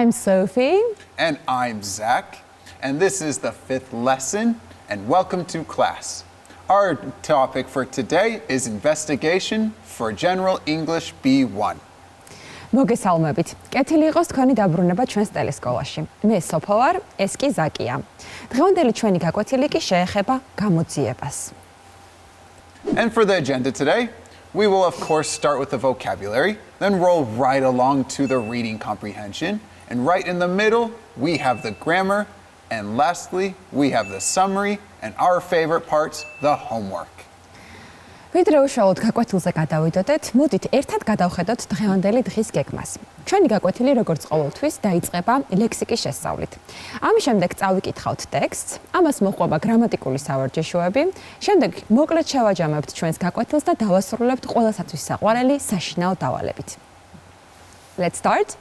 I'm Sophie. And I'm Zach. And this is the 5th lesson, and welcome to class. Our topic for today is investigation for General English B1. მოგესალმებით. კეთილი იყოს თქვენი დაბრუნება ჩვენს ტელესკოლაში. მე სოფო ვარ, ეს კი ზაკია. დღევანდელი ჩვენი გაკვეთილი კი შეეხება გამოძიებას. And for the agenda today, we will of course start with the vocabulary, then roll right along to the reading comprehension, and right in the middle, we have the grammar, and lastly, we have the summary, and our favorite parts, the homework. ვიდრე უშუალოდ გაკვეთილზე გადავიდოდეთ, მოდით ერთად გადავხედოთ დღევანდელი დღის გეგმას. ჩვენი გაკვეთილი როგორც ყოველთვის დაიწყება ლექსიკის შესწავლით. ამის შემდეგ წავიკითხავთ ტექსტს, ამას მოჰყვება გრამატიკული სავარჯიშოები, შემდეგ მოკლედ შევაჯამებთ ჩვენს გაკვეთილს და დავასრულებთ ყველასათვის საყვარელი საშინაო დავალებით. Let's start.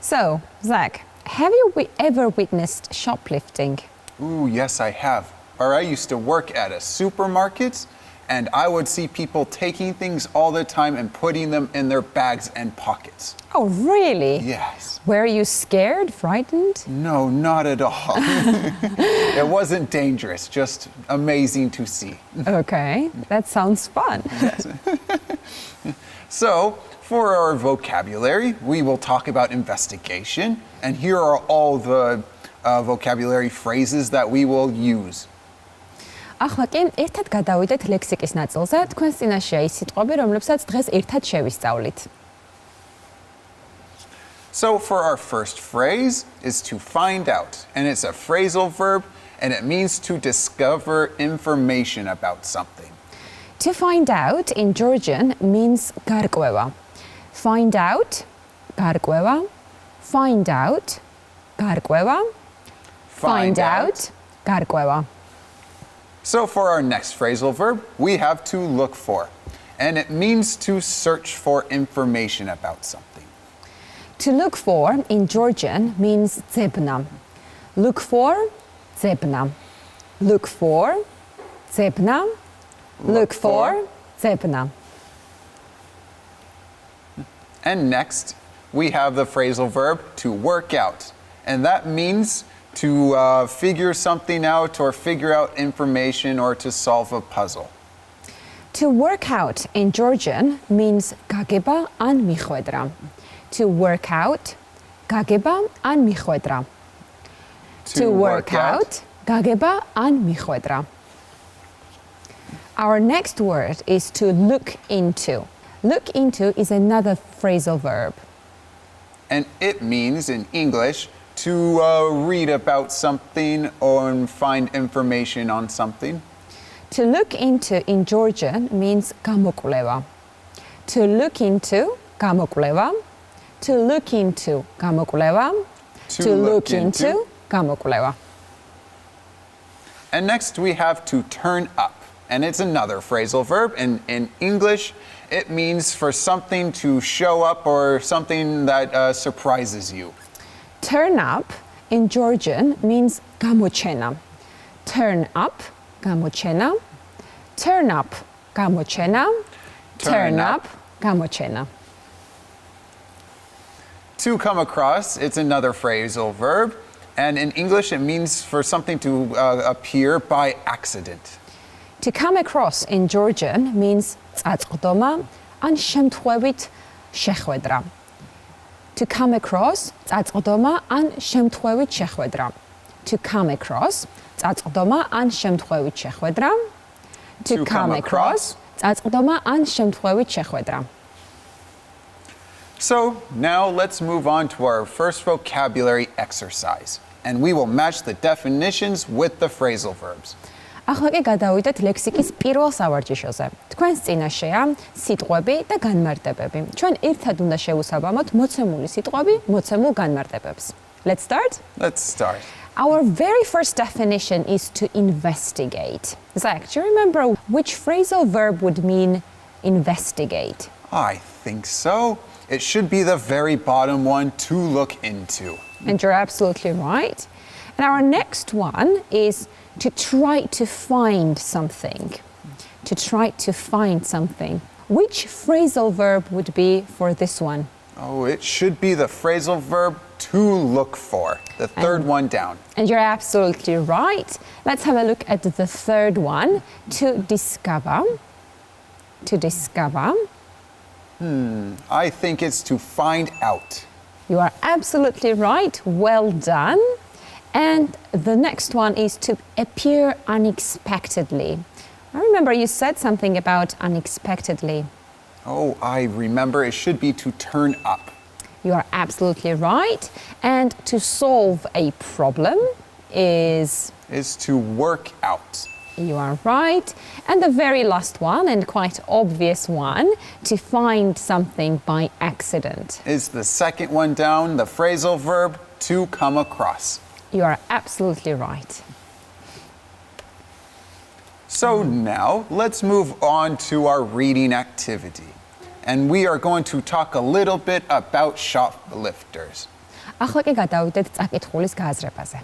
So, Zach, have you ever witnessed shoplifting? Ooh, yes, I have. I used to work at a supermarket, and I would see people taking things all the time and putting them in their bags and pockets. Oh, really? Yes. Were you scared, frightened? No, not at all. It wasn't dangerous, just amazing to see. Okay, that sounds fun. Yes. So, for our vocabulary, we will talk about investigation, and here are all the vocabulary phrases that we will use. ახლა კი ერთად გადავიდეთ ლექსიკის ნაწილზე. თქვენს წინაშეა ის სიტყვები, რომლებსაც დღეს ერთად შევისწავლით. So for our first phrase is to find out, and it's a phrasal verb, and it means to discover information about something. To find out in Georgian means გარკვევა. Find out, გარკვევა. Find out, გარკვევა. Find out, გარკვევა. So for our next phrasal verb, we have to look for, and it means to search for information about something. To look for in Georgian means ძებნა. Look for, ძებნა. Look for, ძებნა. Look for, ძებნა. And next, we have the phrasal verb to work out, and that means to figure something out or figure out information or to solve a puzzle. To work out in Georgian means გაგება ან მიხვედრა. To work out, გაგება ან მიხვედრა. To work out, გაგება ან მიხვედრა. Our next word is to look into. Look into is another phrasal verb. And it means in English to read about something or find information on something. To look into in Georgian means გამოკვლევა. To look into, გამოკვლევა. To look into, გამოკვლევა. To look into, გამოკვლევა. And next we have to turn up, and it's another phrasal verb, and in English it means for something to show up or something that surprises you. Turn up in Georgian means გამოჩენა. Turn up, გამოჩენა. Turn up, გამოჩენა. Turn up, გამოჩენა. To come across, it's another phrasal verb, and in English it means for something to appear by accident. To come across in Georgian means წაწყდომა ან შემთხვევით შეხვედრა. To come across, წაწყდომა ან შემთხვევით შეხვედრა. To come across, წაწყდომა ან შემთხვევით შეხვედრა. To come across, წაწყდომა ან შემთხვევით შეხვედრა. So now let's move on to our first vocabulary exercise, and we will match the definitions with the phrasal verbs. ახლა კი გადავიდეთ ლექსიკის პირველ სავარჯიშოზე. თქვენს წინაშეა სიტყვები და განმარტებები. ჩვენ ერთად უნდა შევუსაბამოთ მოცემული სიტყვები მოცემულ განმარტებებს. Let's start? Let's start. Our very first definition is to investigate. Zach, do you remember which phrasal verb would mean investigate? I think so. It should be the very bottom one, to look into. And you're absolutely right. And our next one is to try to find something. To try to find something. Which phrasal verb would be for this one? Oh, it should be the phrasal verb to look for, the third one down. And you're absolutely right. Let's have a look at the third one, to discover. To discover. I think it's to find out. You are absolutely right. Well done. And the next one is to appear unexpectedly. I remember you said something about unexpectedly. Oh, I remember it should be to turn up. You are absolutely right. And to solve a problem is... Is to work out. You are right. And the very last one, and quite obvious one, to find something by accident. Is the second one down, the phrasal verb to come across. You are absolutely right. So now let's move on to our reading activity. And we are going to talk a little bit about shoplifters. ახლა კი გადავიდეთ წაკითხulis გააზრებაზე.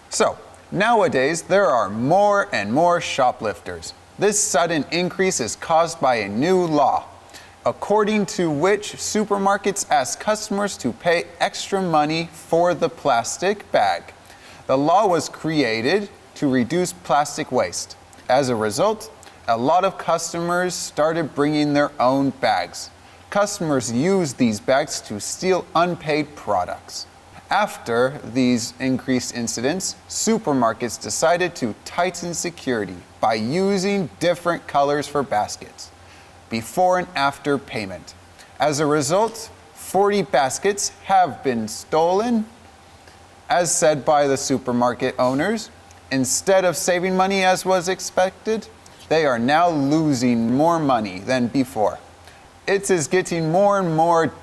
So, nowadays there are more and more shoplifters. This sudden increase is caused by a new law, according to which supermarkets ask customers to pay extra money for the plastic bag. The law was created to reduce plastic waste. As a result, a lot of customers started bringing their own bags. Customers use these bags to steal unpaid products. After these increased incidents, supermarkets decided to tighten security by using different colors for baskets, before and after payment. As a result, 40 baskets have been stolen. As said by the supermarket owners, instead of saving money as was expected, they are now losing more money than before. It is getting more and more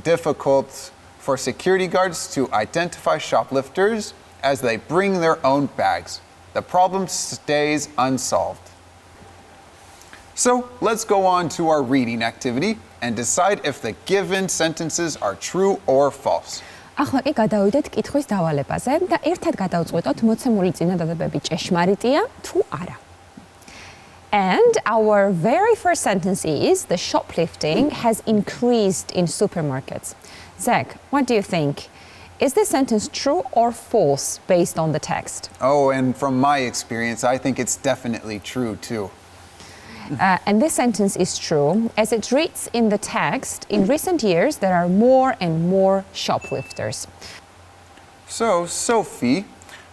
difficult for security guards to identify shoplifters as they bring their own bags. The problem stays unsolved. So let's go on to our reading activity and decide if the given sentences are true or false. ახლა კი გადავიდეთ კითხვის დავალებაზე და ერთად გადავწყვეტოთ მოცემული წინადადებები ჭეშმარიტია თუ არა. And our very first sentence is the shoplifting has increased in supermarkets. Zach, what do you think? Is this sentence true or false based on the text? Oh, and from my experience, I think it's definitely true too. And this sentence is true. As it reads in the text, in recent years, there are more and more shoplifters. So, Sophie,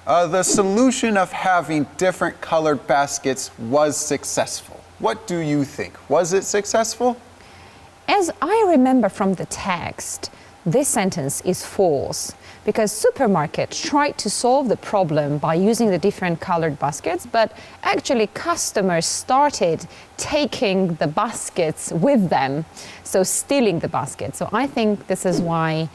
the solution of having different colored baskets was successful. What do you think? Was it successful? As I remember from the text, this sentence is false because supermarkets tried to solve the problem by using the different colored baskets, but actually customers started taking the baskets with them, so stealing the baskets. So I think this is why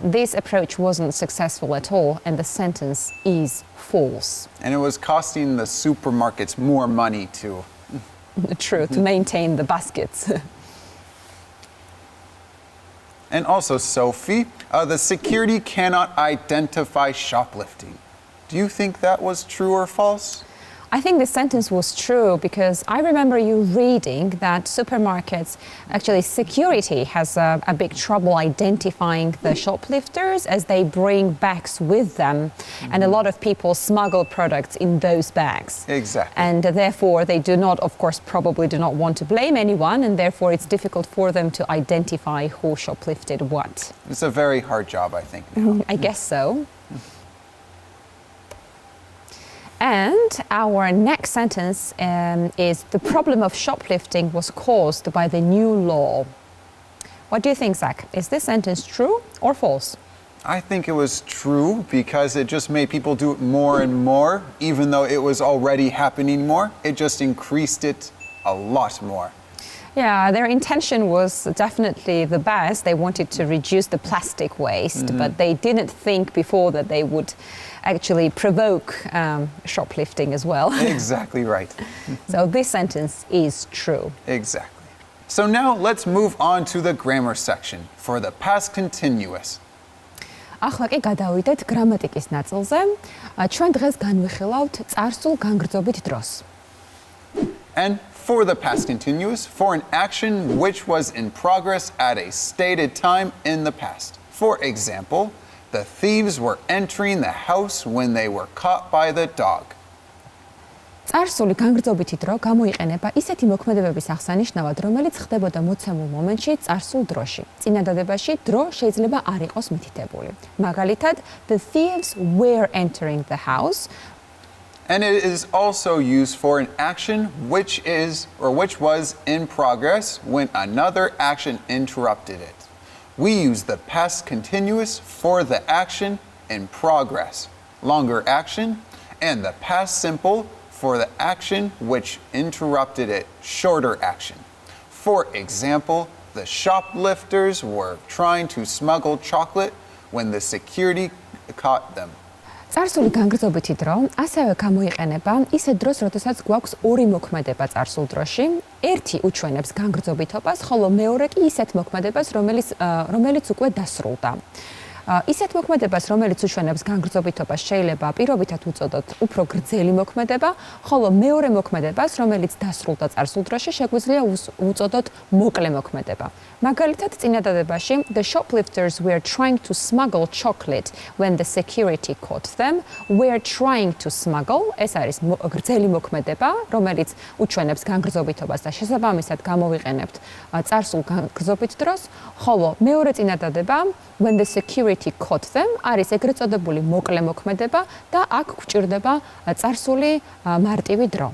this approach wasn't successful at all, and the sentence is false. And it was costing the supermarkets more money too. True, to maintain the baskets. And also, Sophie, the security cannot identify shoplifting. Do you think that was true or false? I think this sentence was true because I remember you reading that supermarkets, actually security has a big trouble identifying the shoplifters as they bring bags with them. And a lot of people smuggle products in those bags. Exactly. And therefore they do not, of course, probably do not want to blame anyone, and therefore it's difficult for them to identify who shoplifted what. It's a very hard job, I think. I guess so. And our next sentence is the problem of shoplifting was caused by the new law. What do you think, Zach? Is this sentence true or false? I think it was true because it just made people do it more and more, even though it was already happening more. It just increased it a lot more. Yeah, their intention was definitely the best. They wanted to reduce the plastic waste, but they didn't think before that they would actually provoke shoplifting as well. Exactly right. So this sentence is true. Exactly. So now let's move on to the grammar section for the past continuous. ახლა კი გადავიდეთ გრამატიკის ნაწილზე. ჩვენ დღეს განვიხილავთ წარსულ განგრძობით დროს. And For the past continuous, for an action which was in progress at a stated time in the past. For example, the thieves were entering the house when they were caught by the dog. წარსული განგრძობითი დრო გამოიყენება ისეთი მოქმედებების აღსანიშნავად, რომელიც ხდებოდა მოცემულ მომენტში წარსულ დროში. წინადადებაში დრო შეიძლება არ იყოს მითითებული. მაგალითად, the thieves were entering the house. And it is also used for an action which was in progress when another action interrupted it. We use the past continuous for the action in progress, longer action, and the past simple for the action which interrupted it, shorter action. For example, the shoplifters were trying to smuggle chocolate when the security caught them. წარსული განგრძობითი დრო ასევე გამოიყენება ისეთ დროს, როდესაც გვაქვს ორი მოქმედება წარსულ დროში. ერთი უჩვენებს განგრძობითობას, ხოლო მეორე კი ისეთ მოქმედებას, რომელიც უკვე დასრულდა. ისეთ მოქმედებას, რომელიც უჩვენებს განგრძობითობას, შეიძლება პირობითად უწოდოთ უფრო გრძელი მოქმედება, ხოლო მეორე მოქმედებას, რომელიც დასრულდა წარსულ დროში, შეგვიძლია უწოდოთ მოკლე მოქმედება. მაგალითად, წინადადებაში the shoplifters were trying to smuggle chocolate when the security caught them. Were trying to smuggle, ეს არის გრძელი მოქმედება, რომელიც უჩვენებს განგრძობითობას და შესაბამისად გამოვიყენებთ წარსულ განგრძობით დროს, ხოლო მეორე წინადადება when the security caught them არის ეგრეთ წოდებული მოკლე მოქმედება და აქ გვჭირდება წარსული მარტივი დრო.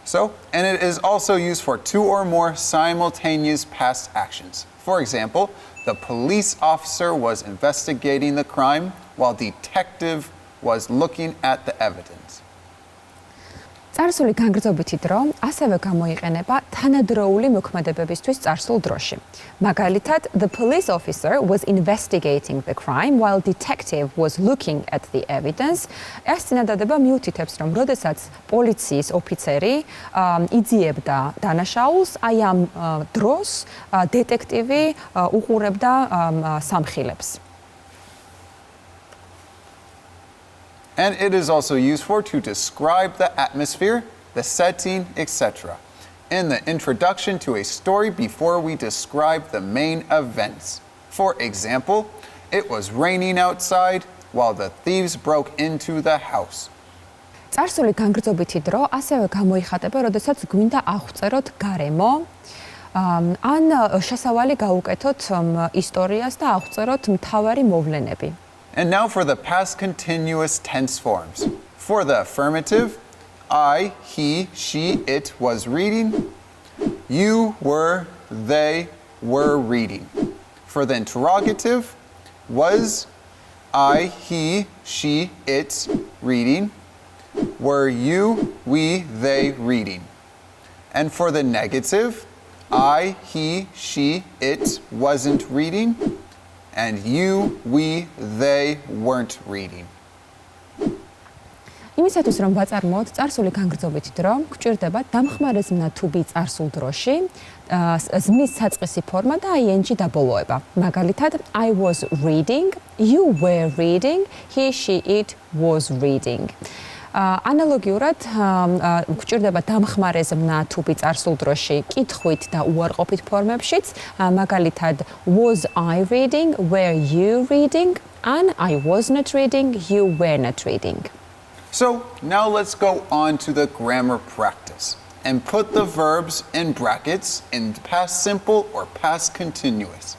So, and it is also used for two or more simultaneous past actions. For example, the police officer was investigating the crime while detective was looking at the evidence. წარსული განგრძობითი დრო ასევე გამოიყენება თანადროული მოქმედებებისთვის წარსულ დროში. მაგალითად, the police officer was investigating the crime while detective was looking at the evidence. ეს წინადადება მიუთითებს, რომ როდესაც პოლიციის ოფიცერი იძიებდა დანაშაულს, აი ამ დროს დეტექტივი უყურებდა სამხილებს. And it is also used to describe the atmosphere, the setting, etc. In the introduction to a story before we describe the main events. For example, it was raining outside while the thieves broke into the house. წარსული განგრძობითი დრო ასევე გამოიხატება, როდესაც გვინდა აღწეროთ გარემო, ან შესავალი გაუკეთოთ ისტორიას და აღწეროთ მთავარი მოვლენები. And now for the past continuous tense forms. For the affirmative, I, he, she, it was reading. You were, they were reading. For the interrogative, was I, he, she, it reading. Were you, we, they reading. And for the negative, I, he, she, it wasn't reading. And you, we, they weren't reading. იმისათვის რომ ვაწარმოოთ წარსული განგრძობითი დრო, გვჭირდება დამხმარეზმნა to be წარსულ დროში, ზმნის საწყისი ფორმა და ing დაბოლოება. მაგალითად, I was reading, you were reading, he, she, it was reading. ანალოგიურად გვჭირდება დამხმარეზმნა to be წარსულ დროში კითხვით და უარყოფით ფორმებშიც, მაგალითად was I reading, were you reading, and I was not reading, you were not reading. So now let's go on to the grammar practice and put the verbs in brackets in past simple or past continuous.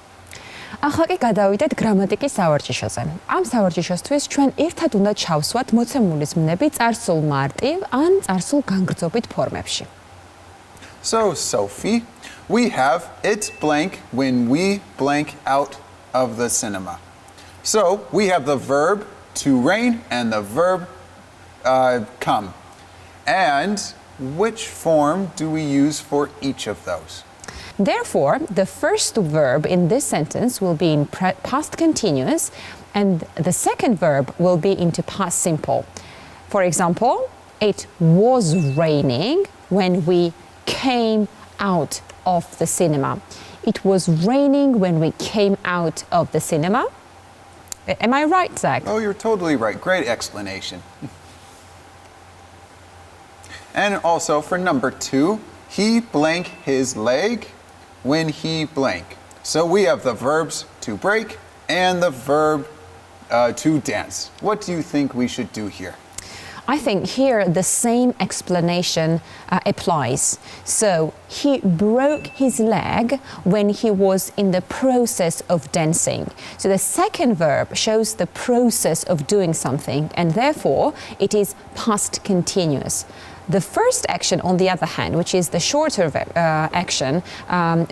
ახლა კი გადავიდეთ გრამატიკის სავარჯიშოზე. ამ სავარჯიშოსთვის ჩვენ ერთად უნდა ჩავსვათ მოცემული ზმნები წარსულ მარტივ ან წარსულ განგრძობით ფორმებში. So, Sophie, we have it blank when we blank out of the cinema. So, we have the verb to rain and the verb come. And which form do we use for each of those? Therefore, the first verb in this sentence will be in past continuous and the second verb will be into past simple. For example, it was raining when we came out of the cinema. It was raining when we came out of the cinema. Am I right, Zach? Oh, you're totally right. Great explanation. And also for number 2, he blank his leg when he blank. So we have the verbs to break and the verb to dance. What do you think we should do here? I think here the same explanation applies. So he broke his leg when he was in the process of dancing. So the second verb shows the process of doing something, and therefore it is past continuous. The first action, on the other hand, which is the shorter action,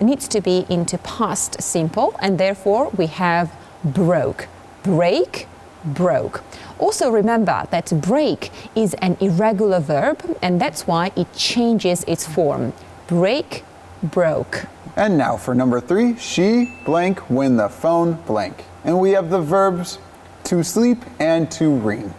needs to be into past simple, and therefore we have broke. Break, broke. Also remember that break is an irregular verb, and that's why it changes its form. Break, broke. And now for number 3, she blank when the phone blank. And we have the verbs to sleep and to ring.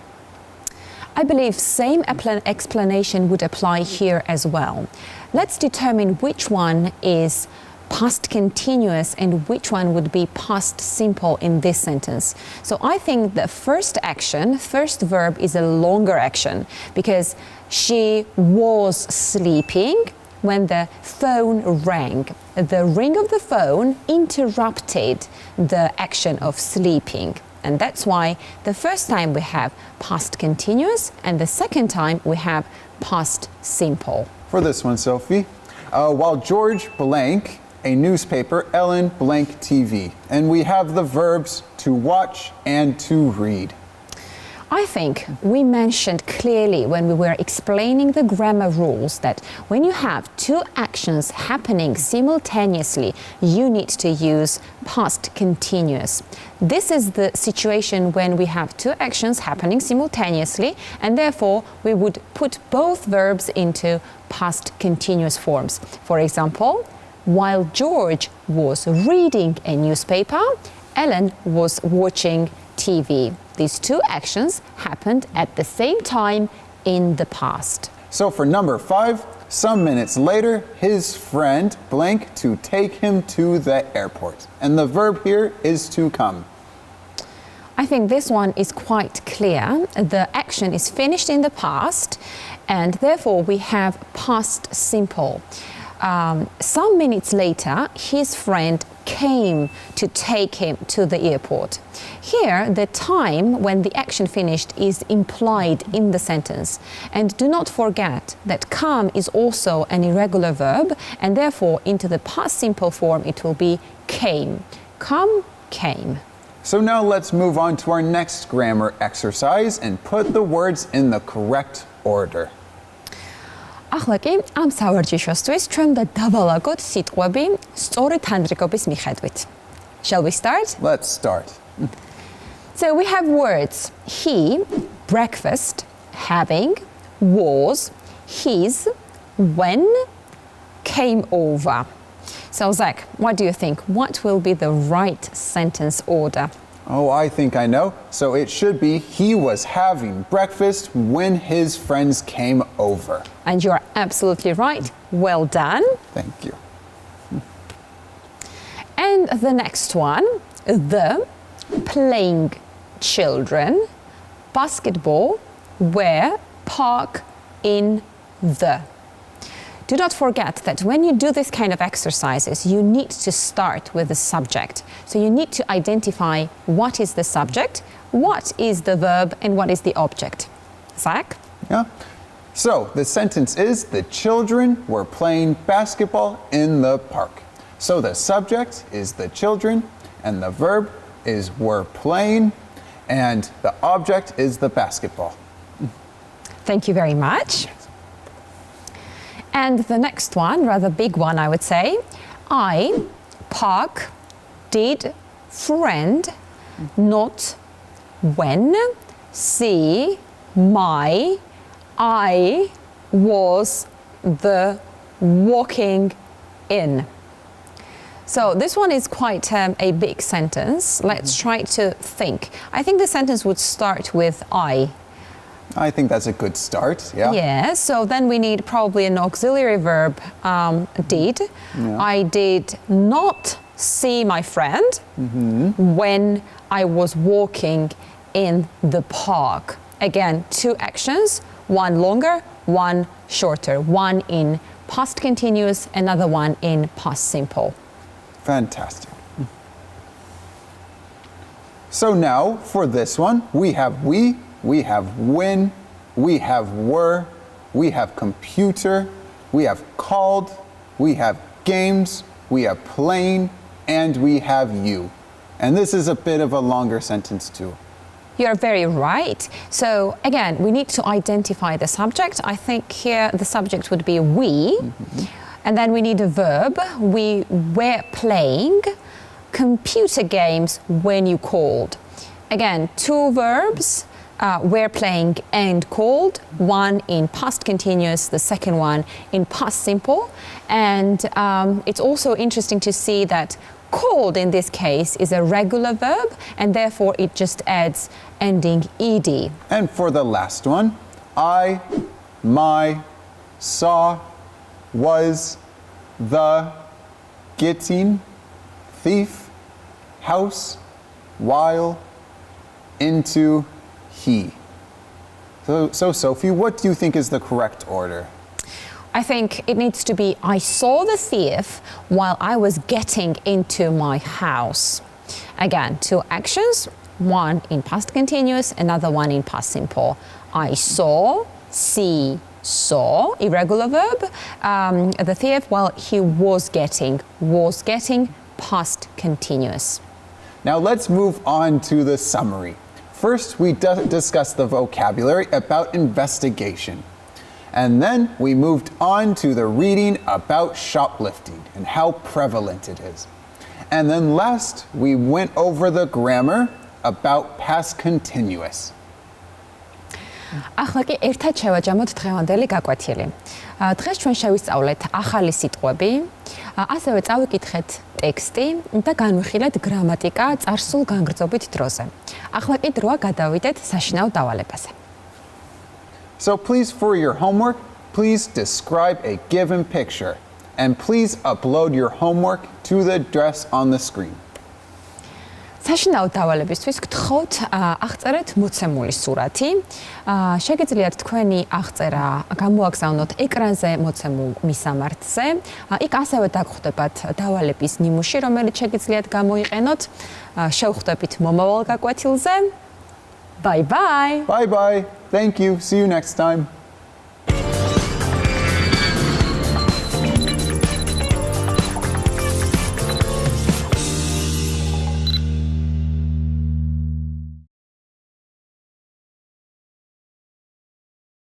I believe same explanation would apply here as well. Let's determine which one is past continuous and which one would be past simple in this sentence. So I think the first action, first verb is a longer action because she was sleeping when the phone rang. The ring of the phone interrupted the action of sleeping. And that's why the first time we have past continuous and the second time we have past simple. For this one, Sophie, while George blank a newspaper, Ellen blank TV. And we have the verbs to watch and to read. I think we mentioned clearly when we were explaining the grammar rules that when you have two actions happening simultaneously, you need to use past continuous. This is the situation when we have two actions happening simultaneously, and therefore we would put both verbs into past continuous forms. For example, while George was reading a newspaper, Ellen was watching TV. These two actions happened at the same time in the past. So for number 5, some minutes later, his friend blank to take him to the airport. And the verb here is to come. I think this one is quite clear. The action is finished in the past, and therefore we have past simple. Some minutes later, his friend came to take him to the airport. Here, the time when the action finished is implied in the sentence. And do not forget that come is also an irregular verb, and therefore into the past simple form it will be came. Come, came. So now let's move on to our next grammar exercise and put the words in the correct order. ახლა კი ამ სავარჯიშოსთვის ჩვენ უნდა დავალაგოთ სიტყვები სწორი თანრიგობის მიხედვით. Shall we start? Let's start. So we have words he, breakfast, having, was, his, when, came over. So Zach, what do you think? What will be the right sentence order? Oh, I think I know. So it should be he was having breakfast when his friends came over. And you're absolutely right. Well done. Thank you. And the next one, the playing children, basketball, where, park, in, the. Do not forget that when you do this kind of exercises, you need to start with the subject. So you need to identify what is the subject, what is the verb, and what is the object. Zach? Yeah. So the sentence is the children were playing basketball in the park. So the subject is the children, and the verb is were playing, and the object is the basketball. Thank you very much. And the next one, rather big one, I would say. I, park, did, friend, not, when, see, my, I, was, the, walking, in. So this one is quite a big sentence. Let's try to think. I think the sentence would start with I. I think that's a good start, yeah. Yeah, so then we need probably an auxiliary verb, did. Yeah. I did not see my friend when I was walking in the park. Again, two actions, one longer, one shorter, one in past continuous, another one in past simple. Fantastic. So now for this one, we have when, we have were, we have computer, we have called, we have games, we have playing, and we have you. And this is a bit of a longer sentence too. You're very right. So again, we need to identify the subject. I think here the subject would be we, and then we need a verb. We were playing computer games when you called. Again, two verbs, were playing and called, one in past continuous, the second one in past simple. And it's also interesting to see that called in this case is a regular verb, and therefore it just adds ending ed. And for the last one, I, my, saw, was, the, getting, thief, house, while, into, he. So Sophie, what do you think is the correct order? I think it needs to be I saw the thief while I was getting into my house. Again, two actions, one in past continuous, another one in past simple. I saw, see, saw, irregular verb, the thief while he was getting, past continuous. Now let's move on to the summary. First, we discussed the vocabulary about investigation. And then we moved on to the reading about shoplifting and how prevalent it is. And then last, we went over the grammar about past continuous. ახლა კი ერთად შევაჯამოთ დღევანდელი გაკვეთილი. დღეს ჩვენ შევისწავლეთ ახალი სიტყვები, ასევე წავიკითხეთ ტექსტი და განვიხილეთ გრამატიკა წარსულ განგრძობით დროზე. ახლა კი დროა გადავიდეთ საშინაო დავალებაზე. So please, for your homework, please describe a given picture. And please upload your homework to the address on the screen. საშინაო დავალებისთვის გთხოვთ აღწერეთ მოცემული სურათი. შეგიძლიათ თქვენი აღწერა გამოაგზავნოთ ეკრანზე მოცემულ მისამართზე. იქ ასევე დაგხვდებათ დავალების ნიმუში, რომელიც შეგიძლიათ გამოიყენოთ. შევხვდებით მომავალ გაკვეთილზე. Bye bye. Bye bye. Thank you. See you next time.